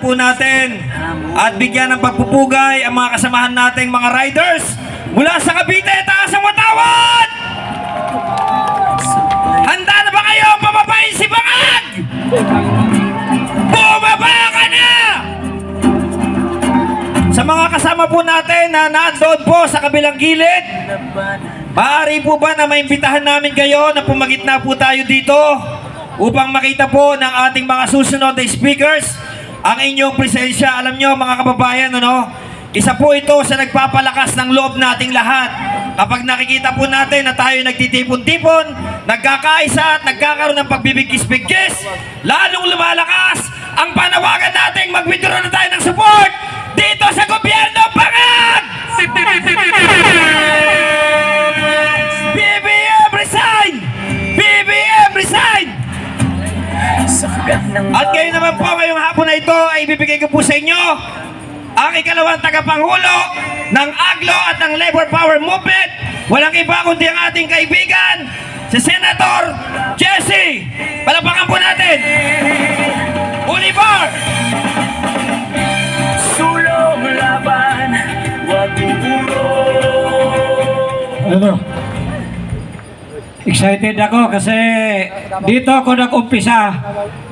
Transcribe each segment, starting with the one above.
po natin at bigyan ng pagpupugay ang mga kasamahan nating mga riders mula sa Cavite, taas ang watawad! Handa na ba kayo papapain si Bangag? Bumaba ka na! Sa mga kasama po natin na naandoon po sa kabilang gilid, maaari po ba na maimbitahan namin kayo na pumagitna po tayo dito upang makita po ng ating mga susunod na speakers ang inyong presensya. Alam nyo mga kababayan, isa po ito sa nagpapalakas ng loob nating lahat. Kapag nakikita po natin na tayo nagtitipon-tipon, nagkakaisa at nagkakaroon ng pagbibigkis-bigkis, lalong lumalakas ang panawagan nating mag-withdraw na tayo ng support dito sa gobyerno Bangag! BBM resign! BBM resign! At kayo naman po ngayong hapon na ito ay ibibigay ko po sa inyo ang ikalawang tagapangulo ng AGLO at ng Labor Power Movement. Walang iba kundi ang ating kaibigan, si Senator Jesse. Palapakan po natin. Olivar. Sulong laban, wag Ano? Excited ako kasi dito ako nag-umpisa.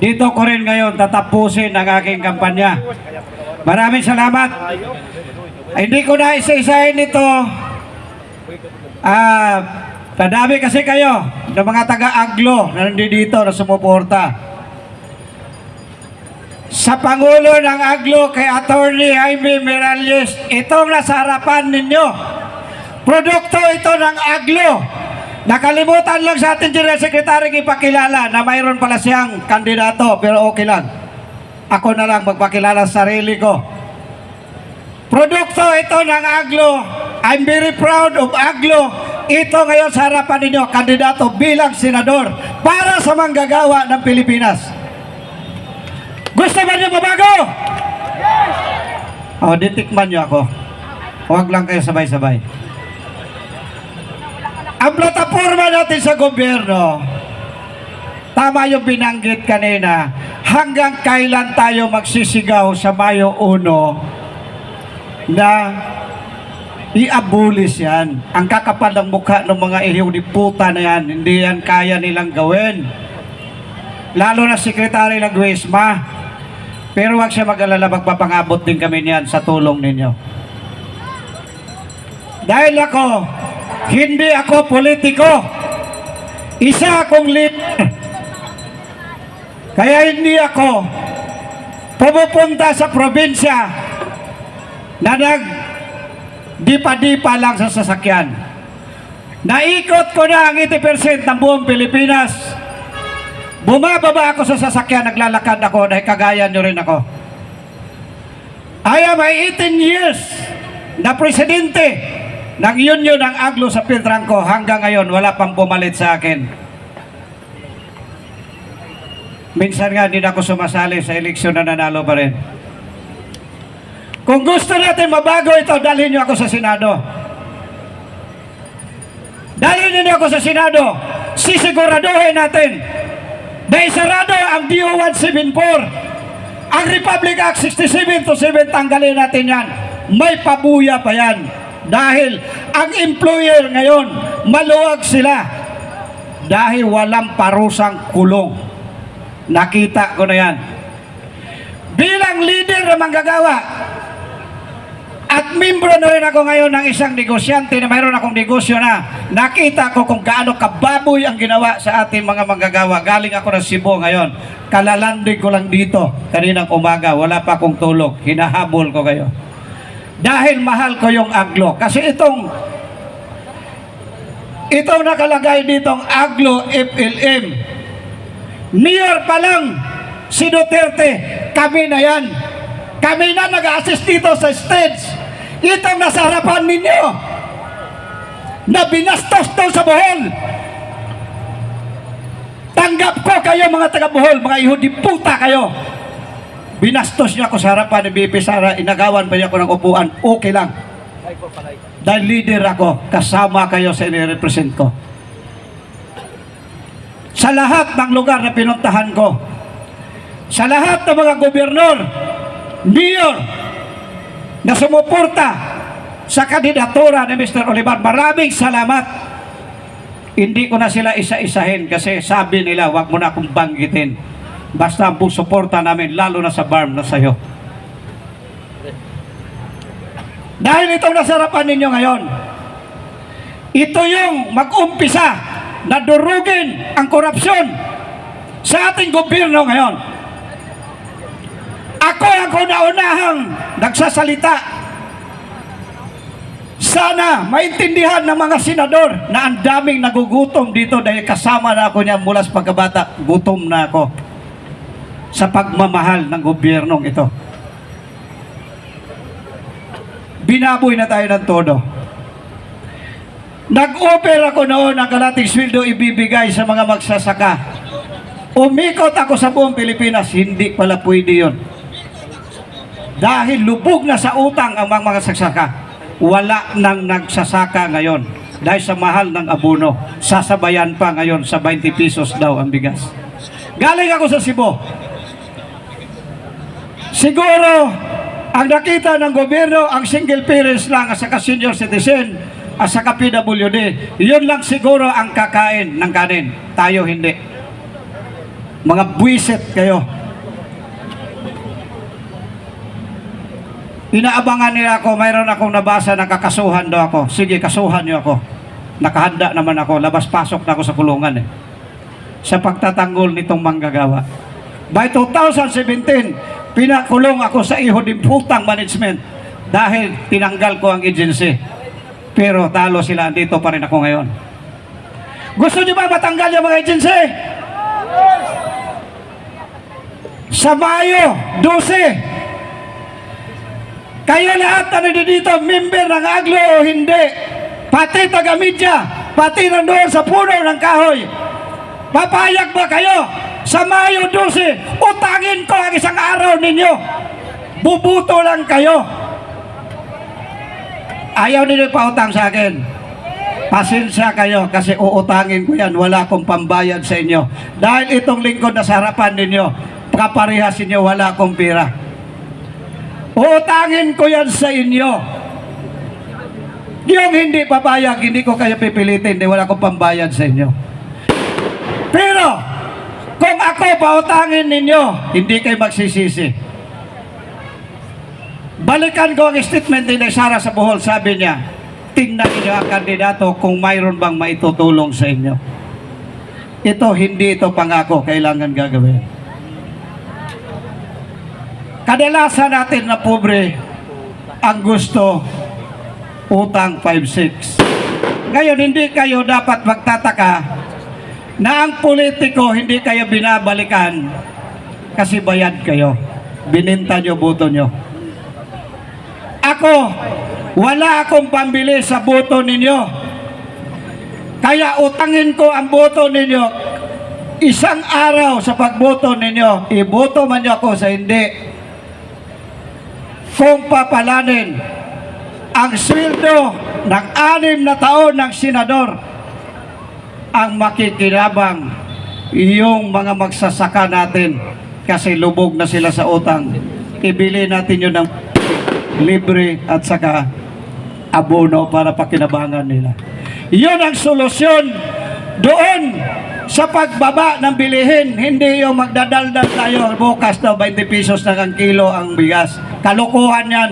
Dito ko rin ngayon tatapusin ang aking kampanya. Maraming salamat. Hindi ko na isa-isahin ito. Padami kasi kayo ng mga taga-aglo na nandito na sumuporta. Sa Pangulo ng Aglo kay Attorney Jaime Miralles, itong nasa harapan ninyo. Produkto ito ng Aglo. Nakalimutan lang sa ating General Secretary ipakilala na mayroon pala siyang kandidato, pero okay lang. Ako na lang magpakilala sa sarili ko. Produkto ito ng Aglo. I'm very proud of Aglo. Ito ngayon sa harapan ninyo, kandidato bilang senador para sa manggagawa ng Pilipinas. Gusto ba niyo mabago? Yes! Ditikman niyo ako. Huwag lang kayo sabay-sabay. Ang plataforma natin sa gobyerno, tama yung binanggit kanina, hanggang kailan tayo magsisigaw sa Mayo 1 na i-abolish yan. Ang kakapal ng mukha ng mga ihiw ni puta na yan, hindi yan kaya nilang gawin. Lalo na Secretary Laguesma. Pero wag siya mag-alala, magpapangabot din kami niyan sa tulong ninyo. Dahil hindi ako politiko. Isa akong leader. Kaya hindi ako pumupunta sa probinsya na nag-dipa-dipa lang sa sasakyan. Naikot ko na ang 80% ng buong Pilipinas. Bumababa ako sa sasakyan, naglalakad ako dahil kagaya nyo rin ako. I am 18 years na presidente ng Union ng Aglo sa Piltrangco. Hanggang ngayon, wala pang pumalit sa akin. Minsan nga, hindi na ako sumasali sa eleksyon na nanalo pa rin. Kung gusto natin mabago ito, dalhin nyo ako sa Senado. Dalhin nyo ako sa Senado. Sisiguraduhin natin na isarado ang DO 174. Ang Republic Act 67-7, tanggalin natin yan. May pabuya pa yan. Dahil ang employer ngayon, maluwag sila. Dahil walang parusang kulong. Nakita ko na yan. Bilang leader na manggagawa, at membro na rin ako ngayon ng isang negosyante na mayroon akong negosyo na nakita ko kung gaano kababoy ang ginawa sa ating mga manggagawa. Galing ako ng Cebu ngayon. Kalalandig ko lang dito kaninang umaga. Wala pa akong tulog. Hinahabol ko kayo. Dahil mahal ko yung Aglo. Kasi itong nakalagay ditong Aglo FLM. Mayor pa lang si Duterte. Kami na yan. Kami na nag-assist dito sa stage. Itong nasa harapan ninyo na binastos doon sa Bohol. Tanggap ko kayo mga taga-Bohol, mga ihudi puta kayo. Binastos niya ako sa harapan ni BP Sara, inagawan pa niya ako ng upuan, okay lang. Dahil leader ako, kasama kayo sa inirepresent ko. Sa lahat ng lugar na pinuntahan ko, sa lahat ng mga gobernador mayor na sumuporta sa kandidatura ni Mr. Olivar. Maraming salamat. Hindi ko na sila isa-isahin kasi sabi nila, wag mo na akong banggitin. Basta ang suporta namin, lalo na sa BARM na sa'yo. Dahil itong nasarapan ninyo ngayon, ito yung mag-umpisa na durugin ang korupsyon sa ating gobyerno ngayon. Ako ang kauna-unahang nagsasalita. Sana maintindihan ng mga senador na ang daming nagugutom dito dahil kasama na ako niya mula sa pagkabata. Gutom na ako sa pagmamahal ng gobyernong ito. Binaboy na tayo ng todo. Nag-offer ako noon ng kalating sweldo ibibigay sa mga magsasaka. Umikot ako sa buong Pilipinas, hindi pala pwede yun. Dahil lubog na sa utang ang mga magsasaka. Wala nang nagsasaka ngayon dahil sa mahal ng abono. Sasabayan pa ngayon sa 20 pesos daw ang bigas. Galing ako sa Cebu. Siguro ang nakita ng gobyerno ang single parents lang at saka senior citizen at saka PWD. Yun lang siguro ang kakain ng kanin. Tayo hindi. Mga buwisit kayo. Inaabangan nila ako, mayroon akong nabasa na kakasuhan daw ako. Sige, kasuhan niyo ako. Nakahanda naman ako, labas-pasok na ako sa kulungan sa pagtatanggol nitong manggagawa. By 2017, pinakulong ako sa Ihodimputang Management dahil tinanggal ko ang agency. Pero talo sila, andito pa rin ako ngayon. Gusto niyo ba matanggal yung mga agency? Sa Mayo 12, kayo lahat na dito, member ng Aglo o hindi, pati taga-media, pati nandoon sa puno ng kahoy, papayag ba kayo sa Mayo 12, utangin ko ang isang araw ninyo, bubuto lang kayo. Ayaw ninyo pautang sa akin, pasensya kayo kasi uutangin ko yan, wala akong pambayad sa inyo. Dahil itong lingkod na sa harapan ninyo, kaparehas inyo, wala akong pira. Utangin ko yan sa inyo. Yung hindi papayag, hindi ko kayo pipilitin, wala akong pambayad sa inyo. Pero, kung ako pautangin ninyo, hindi kayo magsisisi. Balikan ko ang statement ni Sara sa Bohol, sabi niya, tingnan niyo ang kandidato kung mayroon bang maitutulong sa inyo. Ito, hindi ito pangako, kailangan gagawin. Kadalasan natin na pobre ang gusto utang 5-6. Ngayon, hindi kayo dapat magtataka na ang politiko hindi kayo binabalikan kasi bayad kayo. Bininta nyo boto nyo. Ako, wala akong pambili sa boto ninyo. Kaya utangin ko ang boto ninyo. Isang araw sa pagboto ninyo, iboto man nyo ako sa hindi. Kung papalanin ang sweldo ng 6 na taon ng senador, ang makikinabang yung mga magsasaka natin kasi lubog na sila sa utang. Ibili natin yun ng libre at saka abono para pakinabangan nila. Yun ang solusyon doon sa pagbaba ng bilihin. Hindi yung magdadaldal tayo bukas daw 20 pesos na ang kilo ang bigas. Kalukuhan yan.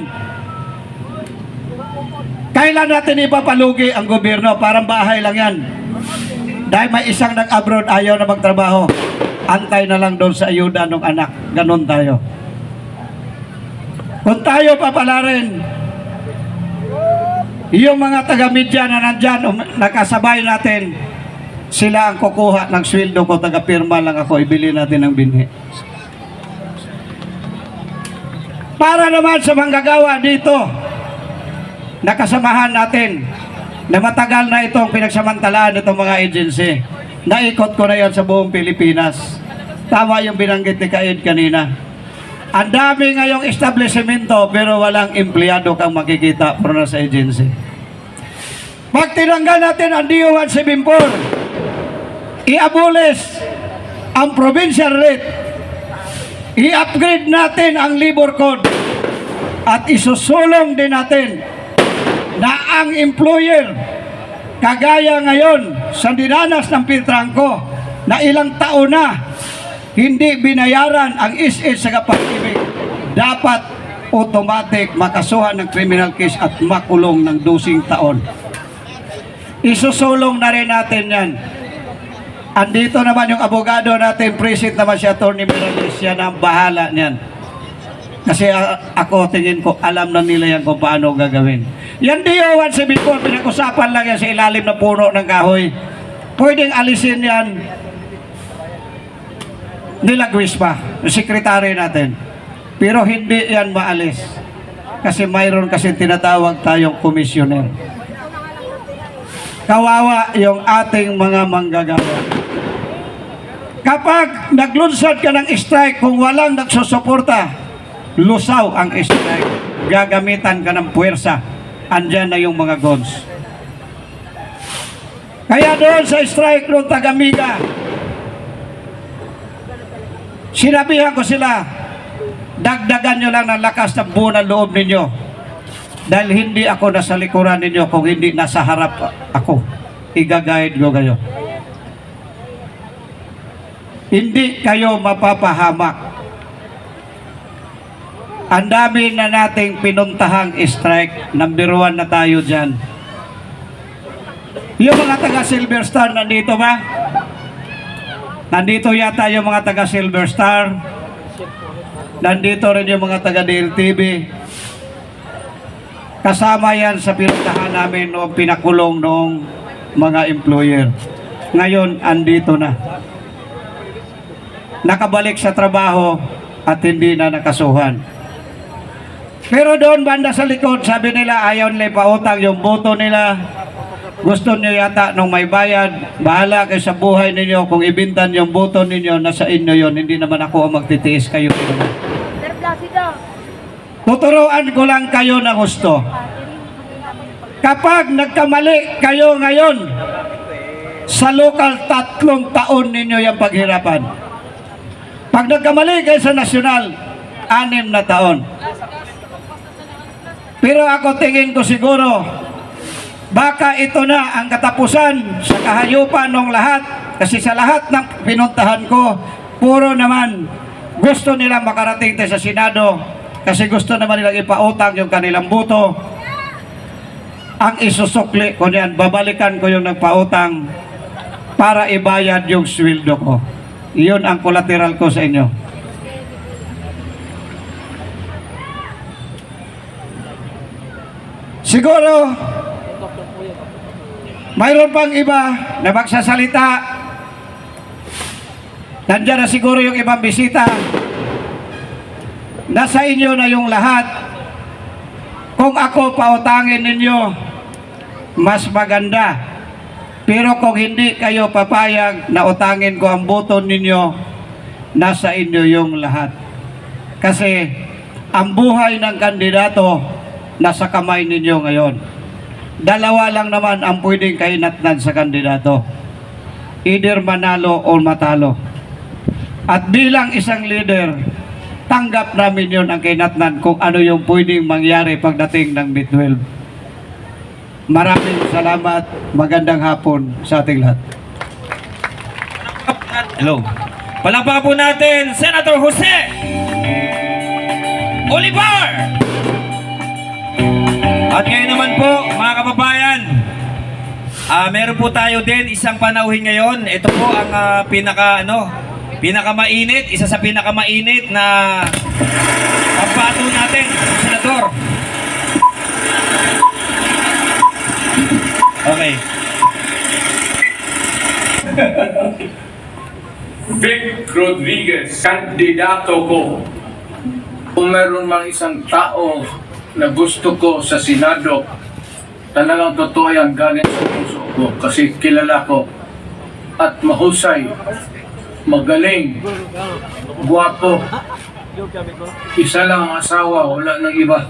Kailan natin ipapalugi ang gobyerno? Parang bahay lang yan. Dahil may isang nag-abroad, ayaw na magtrabaho. Antay na lang doon sa ayuda ng anak. Ganon tayo. Kung tayo papalarin, yung mga taga-media na nandyan, nakasabay natin, sila ang kukuha ng sweldo ko, taga-pirma lang ako, ibili natin ng binhi. Para naman sa manggagawa dito, nakasamahan natin, na matagal na itong pinagsamantalaan itong mga agency. Naikot ko na yan sa buong Pilipinas. Tama yung binanggit ni Kaid kanina. Ang dami ngayong establishmento pero walang empleyado kang makikita pero nasa agency. Pag tinanggal natin ang DO 174, i-abolish ang provincial rate, i-upgrade natin ang labor code, At isusulong din natin na ang employer, kagaya ngayon sa dinanas ng Piltrangco, na ilang taon na hindi binayaran ang SS sa kapag-ibig, dapat automatic makasuhan ng criminal case at makulong ng 12 taon. Isusulong na rin natin yan. Andito naman yung abogado natin, present naman si Atty. Miralles, siya na ang bahala niyan. Kasi ako, tingin ko, alam na nila yan kung paano gagawin. Yan DO-174, pinag-usapan lang yan sa ilalim ng puno ng kahoy. Pwedeng alisin yan nila Guispa, yung sekretary natin. Pero hindi yan maalis. Kasi mayroon kasi tinatawag tayong komisyoner. Kawawa yung ating mga manggagawa. Kapag naglunsad ka ng strike, kung walang nagsusuporta, lusaw ang strike. Gagamitan ka ng puwersa. Andyan na yung mga guns. Kaya doon sa strike noong Tagamiga, sinabihan ko sila, dagdagan nyo lang ng lakas ng buo ng loob ninyo. Dahil hindi ako nasa likuran ninyo kung hindi nasa harap ako. Igagayad ko kayo. Hindi kayo mapapahamak. Ang dami na nating pinuntahang strike. Number 1 na tayo dyan. Yung mga taga Silver Star nandito ba? Nandito yata yung mga taga Silver Star. Nandito rin yung mga taga DLTV. Kasama yan sa pinuntahan namin noong pinakulong noong mga employer. Ngayon, andito na. Nakabalik sa trabaho at hindi na nakasuhan. Pero doon banda sa likod, sabi nila ayaw nila ipautang yung boto nila. Gusto nyo yata nung may bayad, bahala kayo sa buhay ninyo. Kung ibintan yung boto ninyo, nasa inyo yon. Hindi naman ako ang magtitiis kayo. Tuturuan ko lang kayo na gusto. Kapag nagkamali kayo ngayon, sa lokal 3 taon ninyo yung paghirapan. Pag nagkamali kayo sa nasyonal, 6 na taon. Pero ako tingin ko siguro, baka ito na ang katapusan sa kahayupan ng lahat. Kasi sa lahat ng pinuntahan ko, puro naman gusto nilang makarating tayo sa Senado. Kasi gusto naman nilang ipautang yung kanilang boto. Ang isusukli ko niyan, babalikan ko yung nagpautang para ibayad yung sweldo ko. Iyon ang collateral ko sa inyo. Siguro, mayroon pang iba na magsasalita. Nandiyan na siguro yung ibang bisita. Nasa inyo na yung lahat. Kung ako pautangin ninyo, mas maganda. Pero kung hindi kayo papayag na utangin ko ang boto ninyo, nasa inyo yung lahat. Kasi ang buhay ng kandidato nasa kamay ninyo ngayon. Dalawa lang naman ang pwedeng kainatnan sa kandidato. Either manalo o matalo. At bilang isang leader, tanggap namin yun ang kainatnan kung ano yung pwedeng mangyari pagdating ng mid-12. Maraming salamat. Magandang hapon sa ating lahat. Hello. Palakpakan po natin, Senator Jose Olivar! At ngayon naman po, mga kababayan, meron po tayo din isang panauhin ngayon. Ito po ang pinakamainit, isa sa pinakamainit na pambato natin, Senador. Okay. Vic Rodriguez, kandidato ko. Kung meron mang isang tao na gusto ko sa Senado, talagang totoo yan galing sa puso ko kasi kilala ko at mahusay, magaling, guwapo. Isa lang ang asawa, wala nang iba.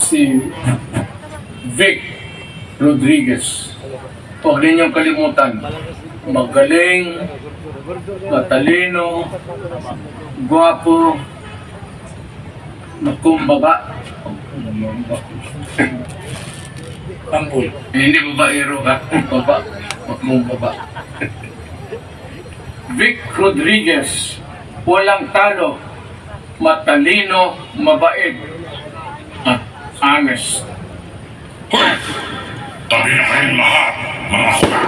Si Vic Rodriguez. Huwag ninyong kalimutan. Magaling, matalino, guwapo, makumbaba. Tambol. Hindi babaero ka. Baba. Makumbaba. Vic Rodriguez, walang talo, matalino, mabait, at honest. Tabi na kayong lahat, mga kuya.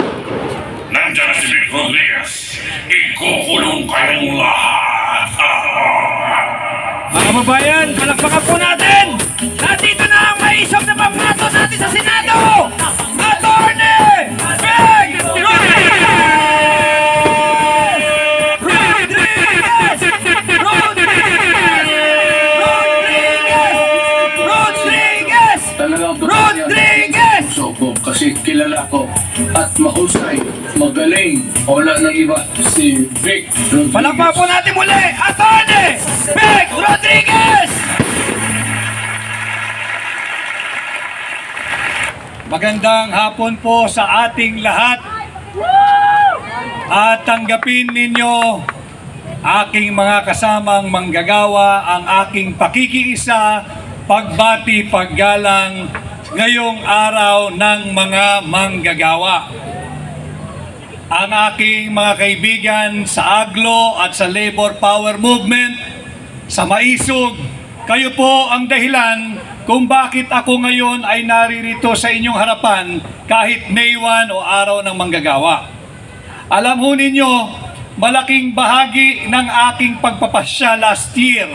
Nandiyan na si Vic Rodriguez. Ikukulong kayong lahat. Mga kababayan, palakpakan po natin! Nandito na ang maisog na pambato natin sa Senado! Attorney Vic Rodriguez! Rodriguez! Rodriguez! Talagang Rodriguez! puso ko kasi kilala ko at mahusay, magaling, wala nang iba si Vic Rodriguez. Palakpakan po natin muli! Attorney Vic Rodriguez! Magandang hapon po sa ating lahat. At tanggapin ninyo aking mga kasamang manggagawa ang aking pakikiisa, pagbati, paggalang ngayong araw ng mga manggagawa. Ang aking mga kaibigan sa Aglo at sa Labor Power Movement, sa Maisog, kayo po ang dahilan kung bakit ako ngayon ay naririto sa inyong harapan kahit May 1 o araw ng manggagawa. Alam ho ninyo, malaking bahagi ng aking pagpapasya last year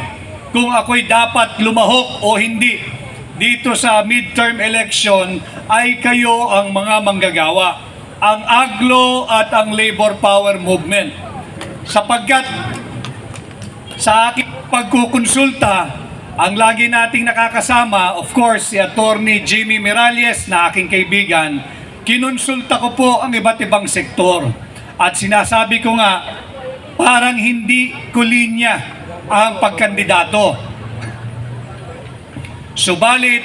kung ako'y dapat lumahok o hindi dito sa midterm election ay kayo ang mga manggagawa, ang Aglo at ang Labor Power Movement. Sapagkat sa aking pagkukonsulta, ang lagi nating nakakasama, of course, si Attorney Jimmy Miralles na aking kaibigan, kinonsulta ko po ang iba't ibang sektor. At sinasabi ko nga, parang hindi ko linya ang pagkandidato. Subalit,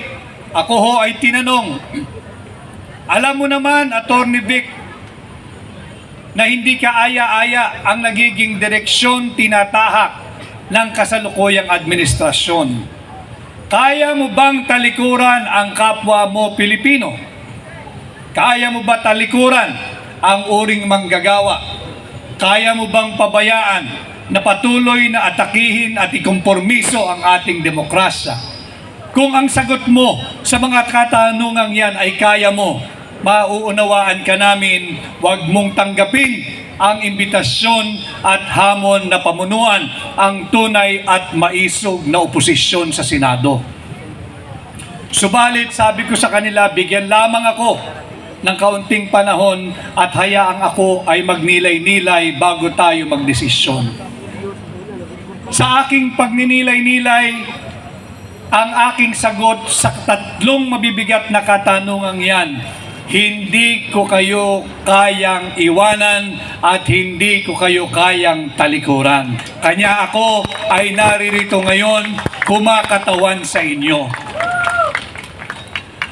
ako ho ay tinanong, alam mo naman, Attorney Vic, na hindi kaaya-aya ang nagiging direksyon tinatahak ng kasalukuyang administrasyon. Kaya mo bang talikuran ang kapwa mo Pilipino? Kaya mo ba talikuran ang uring manggagawa? Kaya mo bang pabayaan na patuloy na atakihin at ikompormiso ang ating demokrasya? Kung ang sagot mo sa mga katanungang yan ay kaya mo, mauunawaan ka namin, huwag mong tanggapin ang imbitasyon at hamon na pamunuan ang tunay at maisog na oposisyon sa Senado. Subalit, sabi ko sa kanila, bigyan lamang ako ng kaunting panahon at hayaang ako ay magnilay-nilay bago tayo magdesisyon. Sa aking pagninilay-nilay, ang aking sagot sa tatlong mabibigat na katanungang yan, hindi ko kayo kayang iwanan at hindi ko kayo kayang talikuran. Kanya ako ay naririto ngayon kumakatawan sa inyo.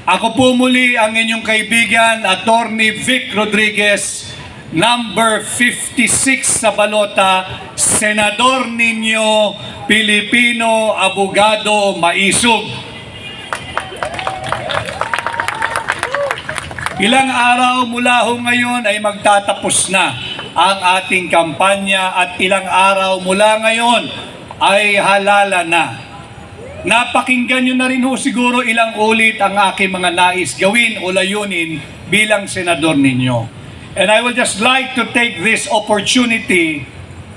Ako po muli ang inyong kaibigan, Attorney Vic Rodriguez, number 56 sa balota, Senador ninyo, Pilipino, Abogado, Maisog. Ilang araw mula ho ngayon ay magtatapos na ang ating kampanya at ilang araw mula ngayon ay halala na. Napakinggan nyo na rin ho siguro ilang ulit ang aking mga nais gawin o layunin bilang senador ninyo. And I would just like to take this opportunity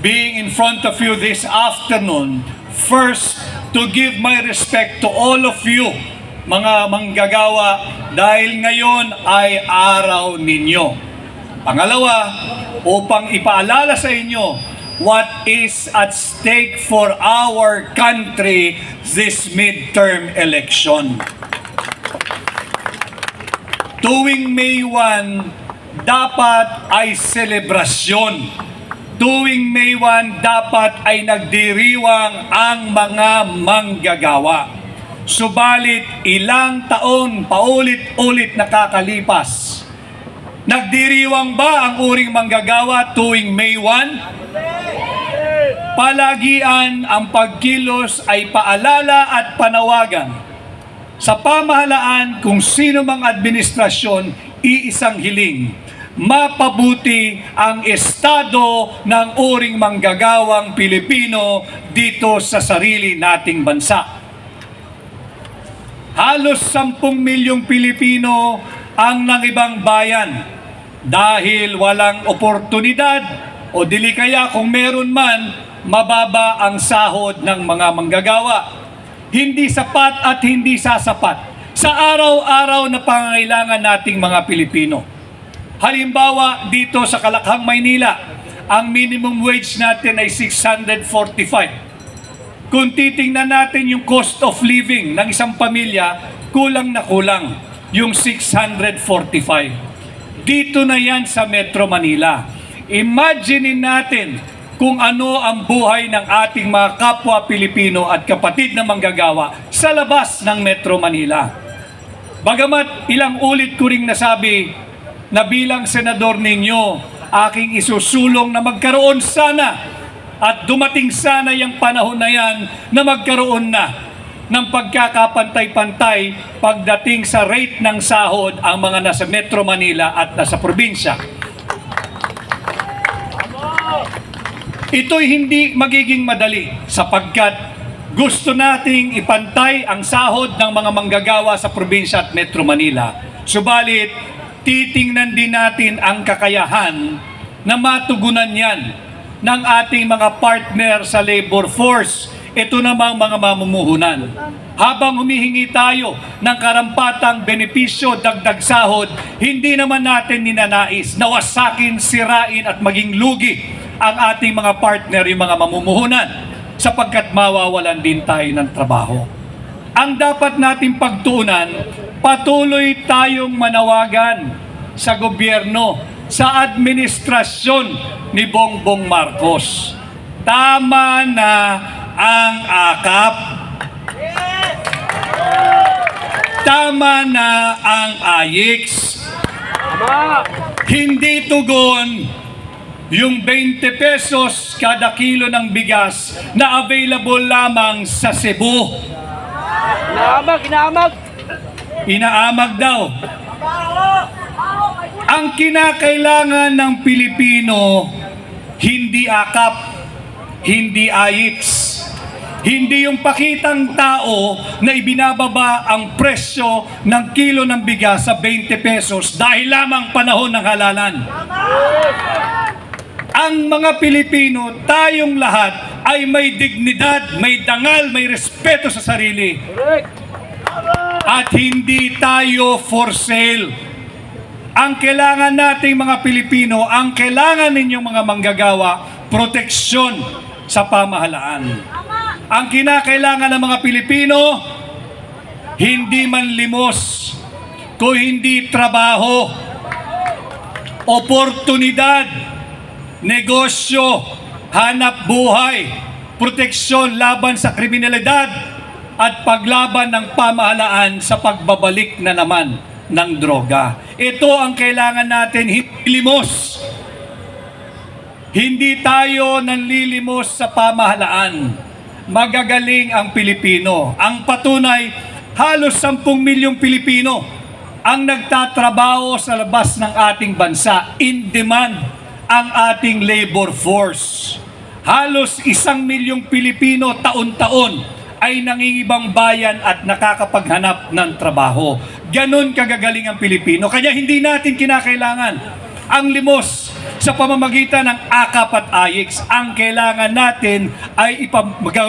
being in front of you this afternoon, first to give my respect to all of you, mga manggagawa, dahil ngayon ay araw ninyo. Pangalawa, upang ipaalala sa inyo what is at stake for our country this midterm election. Tuwing May 1, dapat ay selebrasyon. Tuwing May 1, dapat ay nagdiriwang ang mga manggagawa. Subalit ilang taon paulit-ulit nakakalipas. Nagdiriwang ba ang uring manggagawa tuwing May 1? Palagian ang pagkilos ay paalala at panawagan sa pamahalaan kung sino mang administrasyon, iisang hiling, mapabuti ang estado ng uring manggagawang Pilipino dito sa sarili nating bansa. Halos 10 milyong Pilipino ang nangibang bayan dahil walang oportunidad o dili kaya kung meron man, mababa ang sahod ng mga manggagawa. Hindi sapat at hindi sasapat sa araw-araw na pangangailangan nating mga Pilipino. Halimbawa, dito sa Kalakhang, Maynila, ang minimum wage natin ay 645. Kung titingnan natin yung cost of living ng isang pamilya, kulang na kulang yung 645. Dito na yan sa Metro Manila. Imaginein natin kung ano ang buhay ng ating mga kapwa Pilipino at kapatid na manggagawa sa labas ng Metro Manila. Bagamat ilang ulit ko ring nasabi na bilang senador ninyo, aking isusulong na magkaroon sana at dumating sana yung panahon na yan na magkaroon na ng pagkakapantay-pantay pagdating sa rate ng sahod ang mga nasa Metro Manila at nasa probinsya. Ito'y hindi magiging madali sapagkat gusto nating ipantay ang sahod ng mga manggagawa sa probinsya at Metro Manila. Subalit, titingnan din natin ang kakayahan na matugunan yan ng ating mga partner sa labor force. Ito namang mga mamumuhunan. Habang humihingi tayo ng karampatang benepisyo, dagdag sahod, hindi naman natin ninanais na wasakin, sirain at maging lugi ang ating mga partner, yung mga mamumuhunan, sapagkat mawawalan din tayo ng trabaho. Ang dapat nating pagtuunan, patuloy tayong manawagan sa gobyerno, sa administrasyon ni Bongbong Marcos. Tama na ang akap. Tama na ang AYIX. Hindi tugon yung 20 pesos kada kilo ng bigas na available lamang sa Cebu. Inaamag daw. Ang kinakailangan ng Pilipino, hindi akap, hindi AYIX, hindi yung pakitang tao na ibinababa ang presyo ng kilo ng bigas sa 20 pesos dahil lamang panahon ng halalan. Ang mga Pilipino, tayong lahat ay may dignidad, may dangal, may respeto sa sarili. At hindi tayo for sale. Ang kailangan nating mga Pilipino, ang kailangan ninyong mga manggagawa, proteksyon sa pamahalaan. Ang kinakailangan ng mga Pilipino, hindi man limos, kung hindi trabaho, oportunidad, negosyo, hanap buhay, proteksyon laban sa kriminalidad at paglaban ng pamahalaan sa pagbabalik na naman ng droga. Ito ang kailangan natin, hindi limos. Hindi tayo nanlilimos sa pamahalaan. Magagaling ang Pilipino. Ang patunay, halos 10 milyong Pilipino ang nagtatrabaho sa labas ng ating bansa. In demand ang ating labor force. Halos 1 milyong Pilipino taon-taon ay nangingibang bayan at nakakapaghanap ng trabaho. Ganon kagagaling ang Pilipino. Kaya hindi natin kinakailangan ang limos sa pamamagitan ng AKAP at AYIX. Ang kailangan natin ay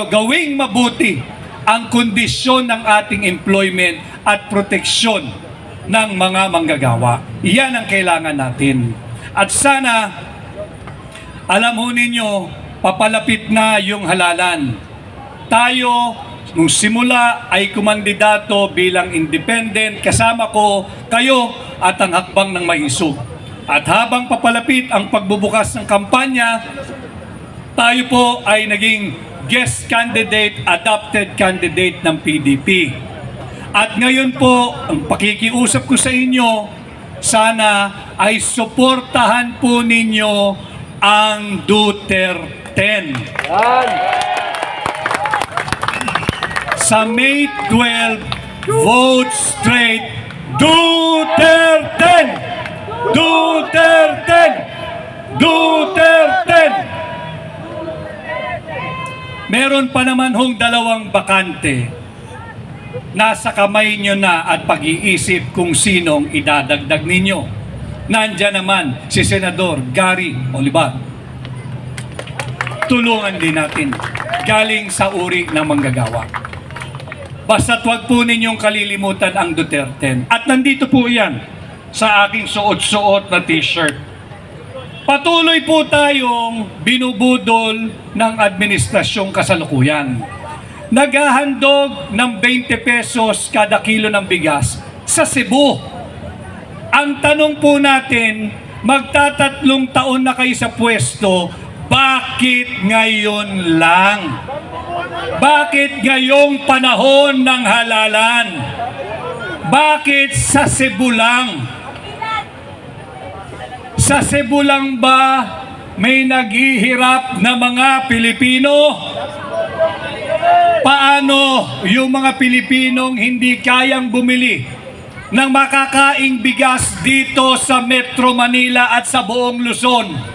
gawing mabuti ang kondisyon ng ating employment at proteksyon ng mga manggagawa. Iyan ang kailangan natin. At sana, alam ho ninyo, papalapit na yung halalan. Tayo, nung simula ay kumandidato bilang independent, kasama ko kayo at ang hakbang ng maisog. At habang papalapit ang pagbubukas ng kampanya, tayo po ay naging guest candidate, adopted candidate ng PDP. At ngayon po, ang pakikiusap ko sa inyo, sana ay suportahan po ninyo ang Duterte Sa May 12, vote straight Duterte! Duterte! Duterte! Meron pa naman hong dalawang bakante. Nasa kamay nyo na at pag-iisip kung sinong idadagdag ninyo. Nandyan naman si Senador Gary Olivar. Tulungan din natin. Galing sa uri ng manggagawa. Basta't wag po ninyong kalilimutan ang Duterte. At nandito po yan sa aking suot-suot na t-shirt. Patuloy po tayong binubudol ng administrasyong kasalukuyan. Naghahandog ng 20 pesos kada kilo ng bigas sa Cebu. Ang tanong po natin, magtatatlong taon na kayo sa pwesto, bakit ngayon lang? Bakit ngayong panahon ng halalan? Bakit sa Cebu lang? Sa Cebu lang ba may naghihirap na mga Pilipino? Paano yung mga Pilipinong hindi kayang bumili ng makakaing bigas dito sa Metro Manila at sa buong Luzon?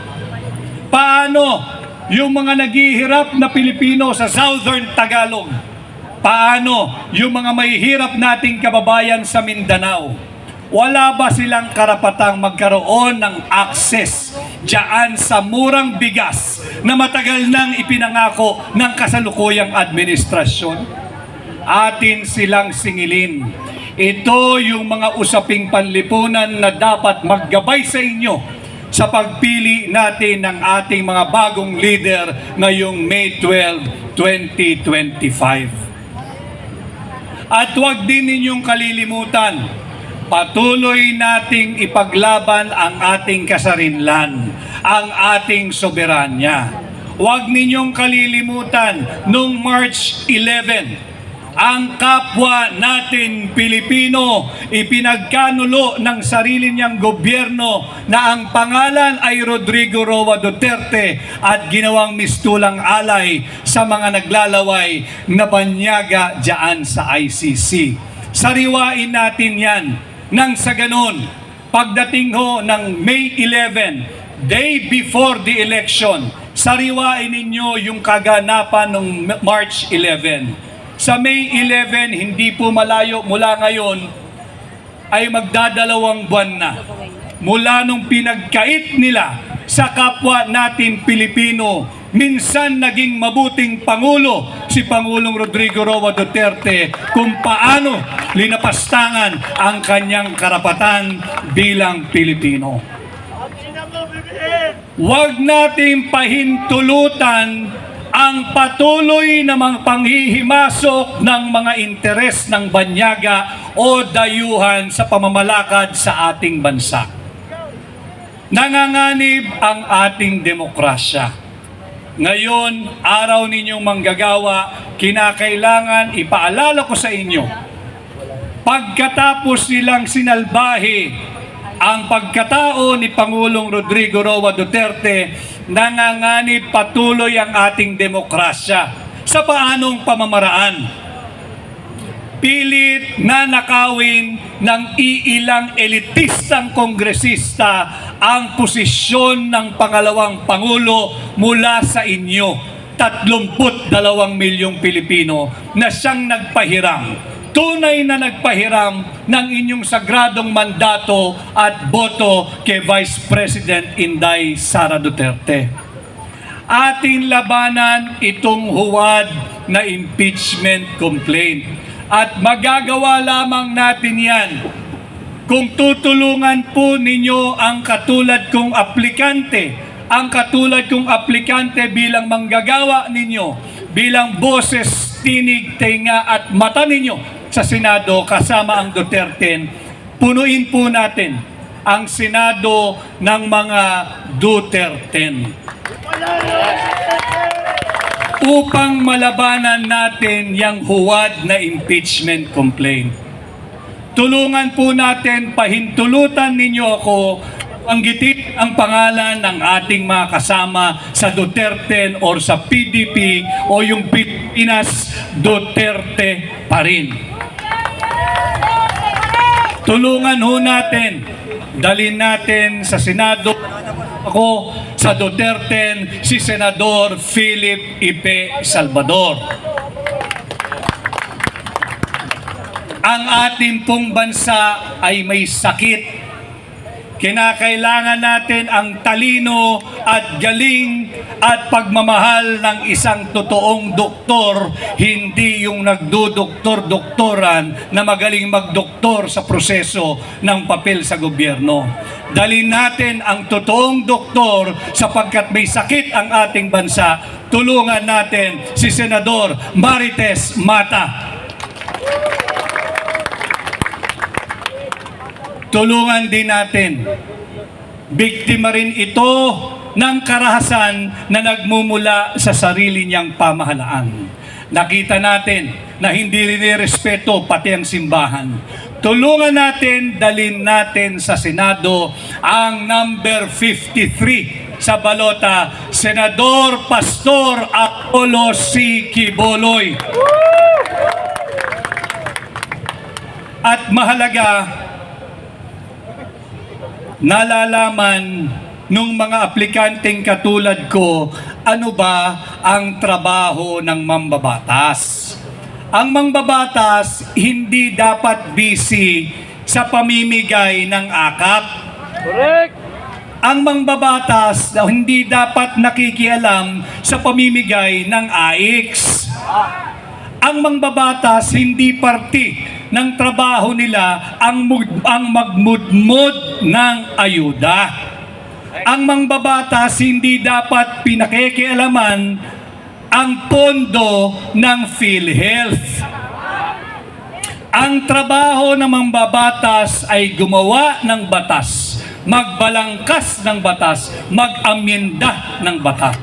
Paano yung mga naghihirap na Pilipino sa Southern Tagalog? Paano yung mga mahihirap nating kababayan sa Mindanao? Wala ba silang karapatang magkaroon ng access diyan sa murang bigas na matagal nang ipinangako ng kasalukuyang administrasyon? Atin silang singilin. Ito yung mga usaping panlipunan na dapat maggabay sa inyo sa pagpili natin ng ating mga bagong leader ngayong May 12, 2025. At huwag din ninyong kalilimutan, patuloy nating ipaglaban ang ating kasarinlan, ang ating soberanya. Huwag ninyong kalilimutan, noong March 11, ang kapwa natin Pilipino ipinagkanulo ng sarili niyang gobyerno na ang pangalan ay Rodrigo Roa Duterte at ginawang mistulang alay sa mga naglalaway na banyaga diyan sa ICC. Sariwain natin yan. Nang sa ganon, pagdating ho ng May 11, day before the election, sariwain ninyo yung kaganapan ng March 11. Sa May 11, hindi po malayo mula ngayon, ay magdadalawang buwan na. Mula nung pinagkait nila sa kapwa natin Pilipino, minsan naging mabuting Pangulo si Pangulong Rodrigo Roa Duterte kung paano linapastangan ang kanyang karapatan bilang Pilipino. Huwag nating pahintulutan ang patuloy na mga panghihimasok ng mga interes ng banyaga o dayuhan sa pamamalakad sa ating bansa. Nanganganib ang ating demokrasya. Ngayon, araw ninyong manggagawa, kinakailangan ipaalala ko sa inyo, pagkatapos nilang sinalbahe ang pagkatao ni Pangulong Rodrigo Roa Duterte, nanganganib patuloy ang ating demokrasya. Sa paanong pamamaraan? Pilit na nakawin ng iilang elitistang kongresista ang posisyon ng pangalawang Pangulo mula sa inyo, 32 milyong Pilipino na siyang nagpahiram. Tunay na nagpahiram ng inyong sagradong mandato at boto kay Vice President Inday Sara Duterte. Ating labanan itong huwad na impeachment complaint. At magagawa lamang natin yan kung tutulungan po ninyo ang katulad kong aplikante, bilang manggagawa ninyo, bilang boses, tinig, tenga at mata ninyo sa Senado kasama ang Duterte. Punuin po natin ang Senado ng mga Duterte upang malabanan natin yung huwad na impeachment complaint. Tulungan po natin, pahintulutan ninyo ako Banggitin ang pangalan ng ating mga kasama sa Duterte or sa PDP o yung Pilipinas Duterte pa rin. Tulungan ho natin, dalhin natin sa Senado ako sa Duterte si Senador Philip Ipe Salvador. Ang ating pong bansa ay may sakit. Kinakailangan natin ang talino at galing at pagmamahal ng isang totoong doktor, hindi yung nagdudoktor-doktoran na magaling magdoktor sa proseso ng papel sa gobyerno. Dalhin natin ang totoong doktor sapagkat may sakit ang ating bansa. Tulungan natin si Senador Marites Mata. Tulungan din natin. Biktima rin ito ng karahasan na nagmumula sa sarili niyang pamahalaan. Nakita natin na hindi rin irespeto pati ang simbahan. Tulungan natin, dalhin natin sa Senado ang number 53 sa balota, Senador Pastor Apollo C. Quiboloy. At mahalaga, nalalaman nung mga aplikanteng katulad ko, ano ba ang trabaho ng mambabatas? Ang mambabatas hindi dapat busy sa pamimigay ng akap. Correct. Ang mambabatas hindi dapat nakikialam sa pamimigay ng AIX. Ang mambabatas hindi parti ng trabaho nila ang magmudmod ng ayuda. Ang mambabatas hindi dapat pinakikialaman ang pondo ng PhilHealth. Ang trabaho ng mambabatas ay gumawa ng batas, magbalangkas ng batas, mag-amyenda ng batas.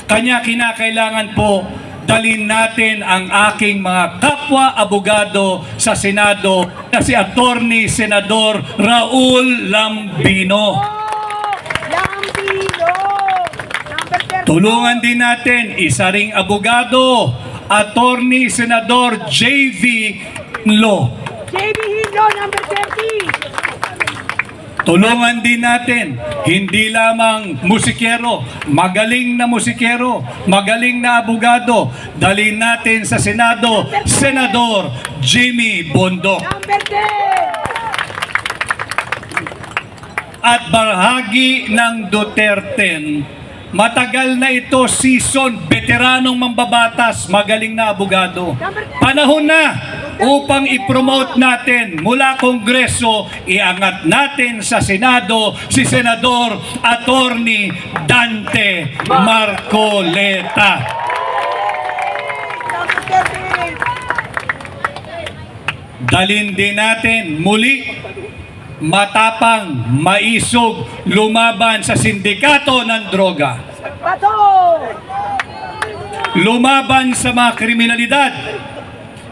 Kanya kinakailangan po dalhin natin ang aking mga kapwa abogado sa Senado na si Attorney Senador Raul Lambino. Tulungan din natin isa ring abogado, Attorney Senador J.V. Hinlo. JB Hinlo, number 30. Tulungan din natin, hindi lamang musikero, magaling na musikero, magaling na abogado, dalhin natin sa Senado, Senador Jimmy Bondoc. Number 10. At bahagi ng Duterte, matagal na ito season, veteranong mambabatas, magaling na abogado. Panahon na upang i-promote natin mula Kongreso, iangat natin sa Senado si Senador Attorney Dante Marcoleta. Number 38. Dalhin din natin muli, matapang, maisog, lumaban sa sindikato ng droga. Bato. Lumaban sa mga kriminalidad.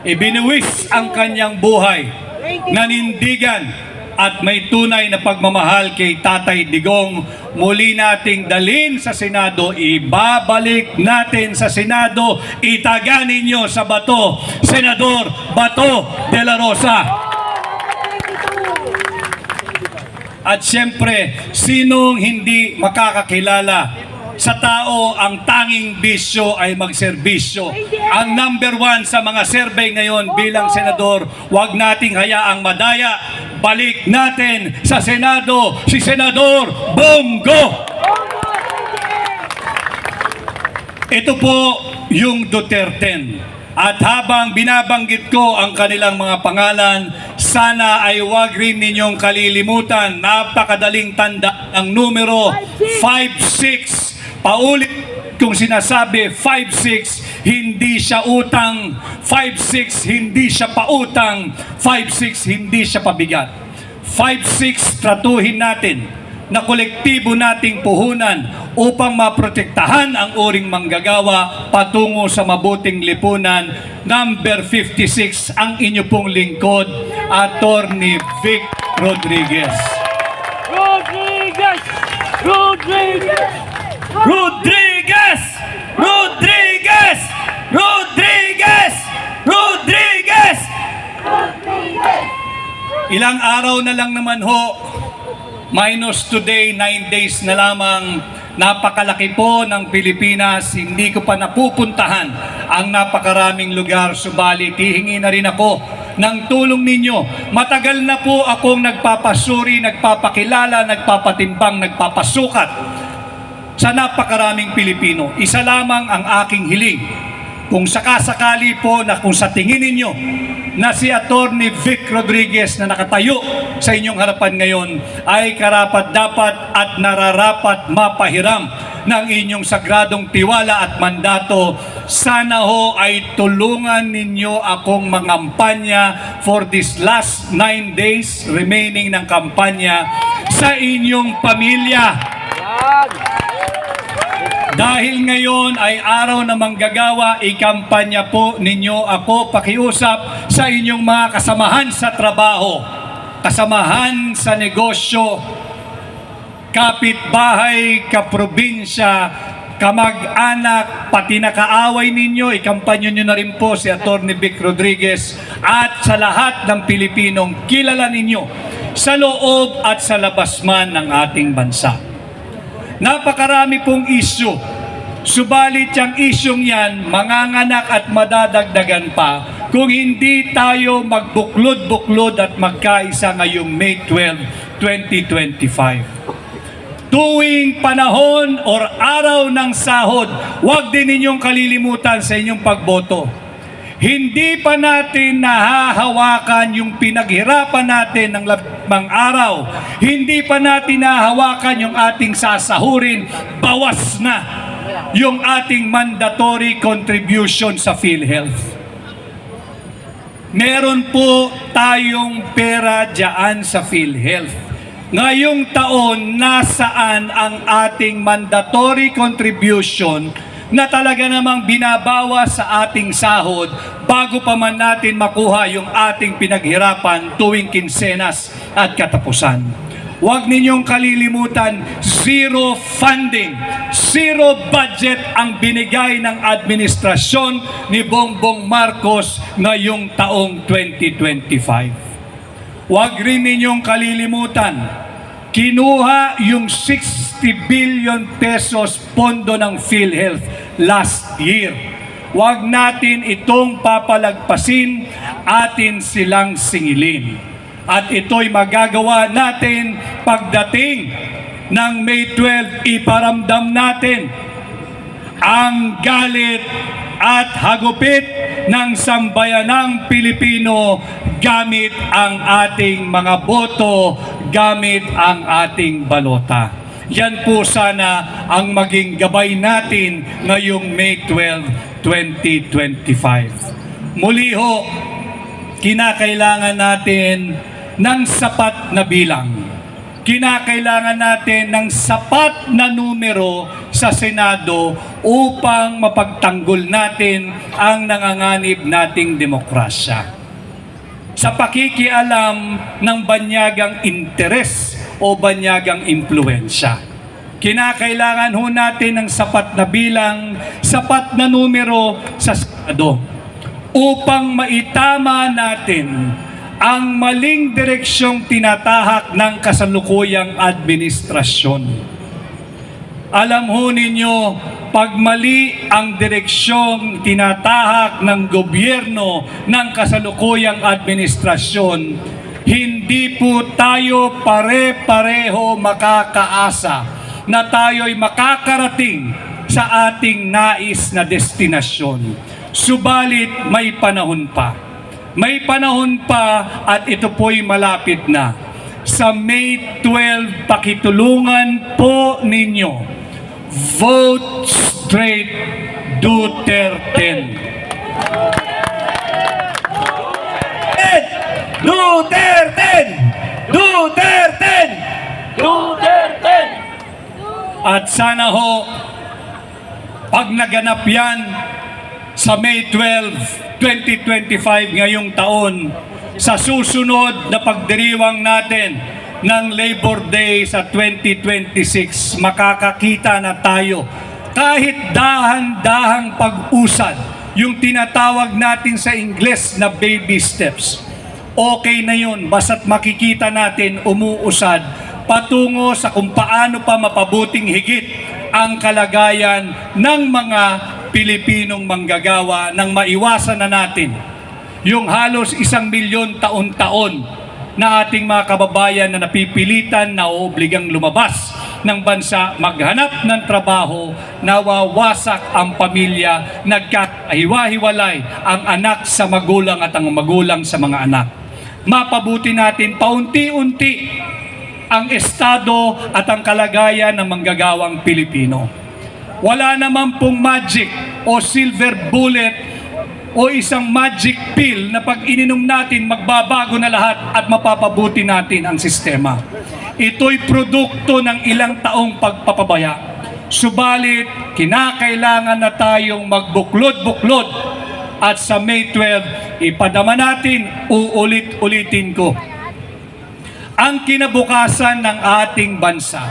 Ibinuwis ang kanyang buhay, nanindigan at may tunay na pagmamahal kay Tatay Digong. Muli nating dalhin sa Senado, ibabalik natin sa Senado, itaga ninyo sa Bato, Senador Bato de la Rosa. At siyempre, sinong hindi makakakilala sa tao ang tanging bisyo ay magserbisyo. Ang number 1 sa mga survey ngayon bilang senador, huwag nating hayaang madaya. Balik natin sa Senado si Senador Bongo. Ito po yung Duterte. At habang binabanggit ko ang kanilang mga pangalan, sana ay huwag rin ninyong kalilimutan. Napakadaling tanda ang numero 56. Paulit kung sinasabi 5-6, hindi siya utang. 5-6, hindi siya pautang. 5-6, hindi siya pabigat. 5-6, tratuhin natin na kolektibo nating puhunan upang maprotektahan ang uring manggagawa patungo sa mabuting lipunan. Number 56, ang inyo pong lingkod, Attorney Vic Rodriguez. Rodriguez! Rodriguez! Rodriguez! Rodriguez! Rodriguez! Rodriguez! Rodriguez! Ilang araw na lang naman ho, minus today, 9 days na lamang, napakalaki po ng Pilipinas, hindi ko pa napupuntahan ang napakaraming lugar, subalit hihingi na rin ako ng tulong ninyo. Matagal na po akong nagpapasuri, nagpapakilala, nagpapatimbang, nagpapasukat sa napakaraming Pilipino. Isa lamang ang aking hiling. Kung sakasakali po na kung sa tingin ninyo na si Atty. Vic Rodriguez na nakatayo sa inyong harapan ngayon ay karapat-dapat at nararapat mapahiram ng inyong sagradong tiwala at mandato, sana ho ay tulungan ninyo akong mangampanya for this last 9 days remaining ng kampanya sa inyong pamilya. Dahil ngayon ay araw na manggagawa, ikampanya po ninyo ako, pakiusap sa inyong mga kasamahan sa trabaho, kasamahan sa negosyo, kapitbahay, kaprobinsya, kamag-anak, pati na kaaway ninyo, ikampanyo nyo na rin po si Atty. Vic Rodriguez at sa lahat ng Pilipinong kilala ninyo sa loob at sa labas man ng ating bansa. Napakarami pong isyu. Subalit yung isyong yan, manganganak at madadagdagan pa kung hindi tayo magbuklod-buklod at magkaisa ngayong May 12, 2025. Tuwing panahon or araw ng sahod, huwag din ninyong kalilimutan sa inyong pagboto. Hindi pa natin nahahawakan yung pinaghirapan natin ng labang araw. Hindi pa natin nahahawakan yung ating sasahurin. Bawas na yung ating mandatory contribution sa PhilHealth. Meron po tayong pera dyan sa PhilHealth. Ngayong taon, nasaan ang ating mandatory contribution na talaga namang binabawas sa ating sahod bago pa man natin makuha yung ating pinaghirapan tuwing kinsenas at katapusan. Huwag ninyong kalilimutan, zero funding, zero budget ang binigay ng administrasyon ni Bongbong Marcos ngayong taong 2025. Huwag rin ninyong kalilimutan, kinuha yung 60 billion pesos pondo ng PhilHealth last year. Huwag natin itong papalagpasin, atin silang singilin. At ito'y magagawa natin pagdating ng May 12, iparamdam natin ang galit at hagupit ng sambayanang Pilipino gamit ang ating mga boto, gamit ang ating balota. Yan po sana ang maging gabay natin ngayong May 12, 2025. Muli ho, kinakailangan natin ng sapat na bilang. Kinakailangan natin ng sapat na numero sa Senado upang mapagtanggol natin ang nanganganib nating demokrasya. Sa pakikialam ng banyagang interes o banyagang impluensya. Kinakailangan ho natin ng sapat na bilang, sapat na numero sa Senado upang maitama natin ang maling direksyong tinatahak ng kasalukuyang administrasyon. Alam ho ninyo, pag mali ang direksyong tinatahak ng gobyerno ng kasalukuyang administrasyon, hindi po tayo pare-pareho makakaasa na tayo'y makakarating sa ating nais na destinasyon. Subalit may panahon pa. May panahon pa at ito po'y malapit na. Sa May 12, pakitulungan po ninyo. Vote straight Duterte. Duterte! Duterte! Duterte! At sana ho, pag naganap yan sa May 12, 2025 ngayong taon, sa susunod na pagdiriwang natin ng Labor Day sa 2026, makakakita na tayo kahit dahan-dahang pag-usad, yung tinatawag natin sa Ingles na baby steps. Okay na yun, basta't makikita natin umuusad patungo sa kung paano pa mapabuting higit ang kalagayan ng mga Pilipinong manggagawa nang maiwasan na natin yung halos 1 milyon taon-taon na ating mga kababayan na napipilitan na obligang lumabas ng bansa, maghanap ng trabaho, nawawasak ang pamilya, nagkakahiwa-hiwalay ang anak sa magulang at ang magulang sa mga anak. Mapabuti natin paunti-unti ang estado at ang kalagayan ng manggagawang Pilipino. Wala naman pong magic o silver bullet o isang magic pill na pag ininom natin, magbabago na lahat at mapapabuti natin ang sistema. Ito'y produkto ng ilang taong pagpapabaya. Subalit, kinakailangan na tayong magbuklod-buklod at sa May 12, ipadama natin, uulit-ulitin ko. Ang kinabukasan ng ating bansa,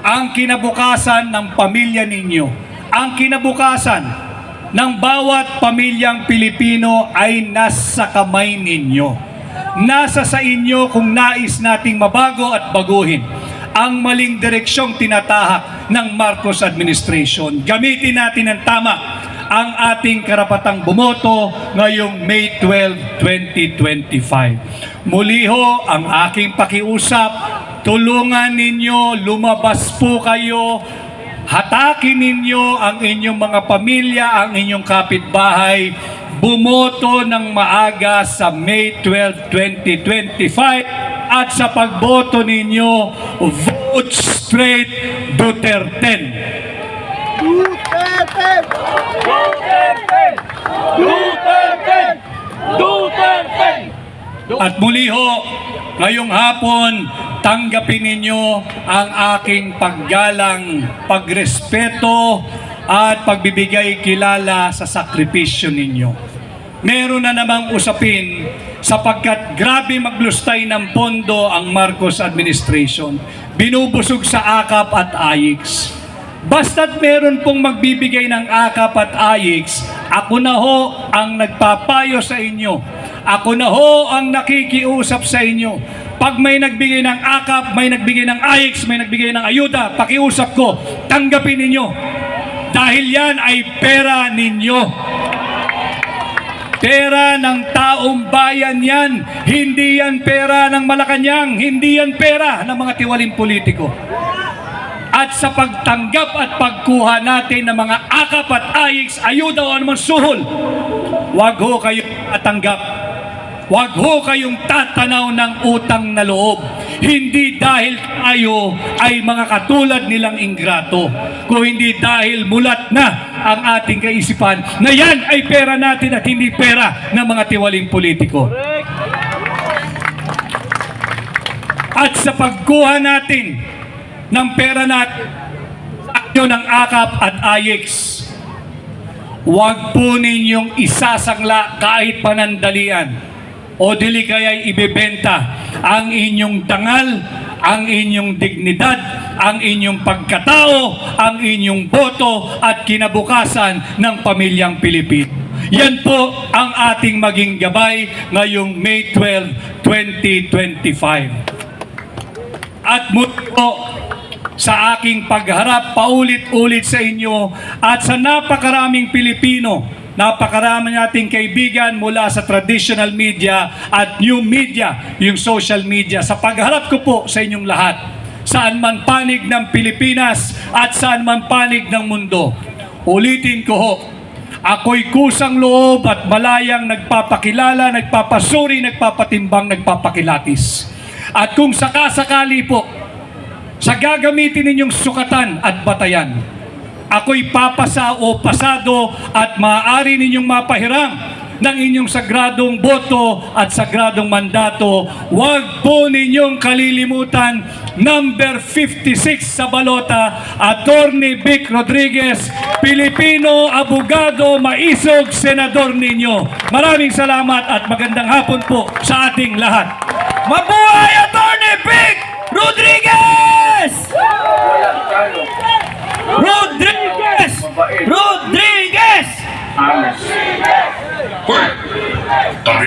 ang kinabukasan ng pamilya ninyo, ang kinabukasan ng bawat pamilyang Pilipino ay nasa kamay ninyo. Nasa sa inyo kung nais nating mabago at baguhin ang maling direksyong tinatahak ng Marcos administration. Gamitin natin ng tama ang ating karapatang bumoto ngayong May 12, 2025. Muli ho, ang aking pakiusap, tulungan ninyo, lumabas po kayo, hatakin ninyo ang inyong mga pamilya, ang inyong kapitbahay, bumoto ng maaga sa May 12, 2025 at sa pagboto ninyo, vote straight Duterte. Duterte! Duterte! Duterte! At muli ho, ngayong hapon, tanggapin ninyo ang aking paggalang, pagrespeto at pagbibigay kilala sa sakripisyo ninyo. Meron na namang usapin sapagkat grabe maglustay ng pondo ang Marcos administration. Binubusog sa AKAP at AIX. Basta't meron pong magbibigay ng AKAP at AIX, ako na ho ang nagpapayo sa inyo. Ako na ho ang nakikiusap sa inyo. Pag may nagbigay ng AKAP, may nagbigay ng AIX, may nagbigay ng ayuda, pakiusap ko, tanggapin ninyo. Dahil yan ay pera ninyo. Pera ng taong bayan yan. Hindi yan pera ng Malacanang. Hindi yan pera ng mga tiwaling politiko. At sa pagtanggap at pagkuha natin ng mga AKAP at AIX, ayuda o anumang suhol, wag ho kayong atanggap. Wag ho kayong tatanaw ng utang na loob. Hindi dahil tayo ay mga katulad nilang ingrato, kung hindi dahil mulat na ang ating kaisipan na yan ay pera natin at hindi pera ng mga tiwaling politiko. At sa pagkuha natin ng pera natin ng AKAP at AIX, huwag po ninyong isasangla kahit panandalian o dili kaya'y ibebenta ang inyong dangal, ang inyong dignidad, ang inyong pagkatao, ang inyong boto at kinabukasan ng pamilyang Pilipino. Yan po ang ating maging gabay ngayong May 12, 2025. At muli po, sa aking pagharap paulit-ulit sa inyo at sa napakaraming Pilipino, napakarami nating kaibigan mula sa traditional media at new media, yung social media, sa pagharap ko po sa inyong lahat, saan man panig ng Pilipinas at saan man panig ng mundo. Ulitin ko ho, ako'y kusang loob at malayang nagpapakilala, nagpapasuri, nagpapatimbang, nagpapakilatis. At kung sakasakali po, sa gagamitin ninyong sukatan at batayan, ako'y papasa o pasado at maaari ninyong mapahiram ng inyong sagradong boto at sagradong mandato. Huwag po ninyong kalilimutan, number 56 sa balota, Attorney Vic Rodriguez, Pilipino, abogado, maisog, senador ninyo. Maraming salamat at magandang hapon po sa ating lahat. Mabuhay Attorney Vic! Rodriguez! Walang talo. Rodriguez! Mabait. Rodriguez! Honest. Hoy! Tabi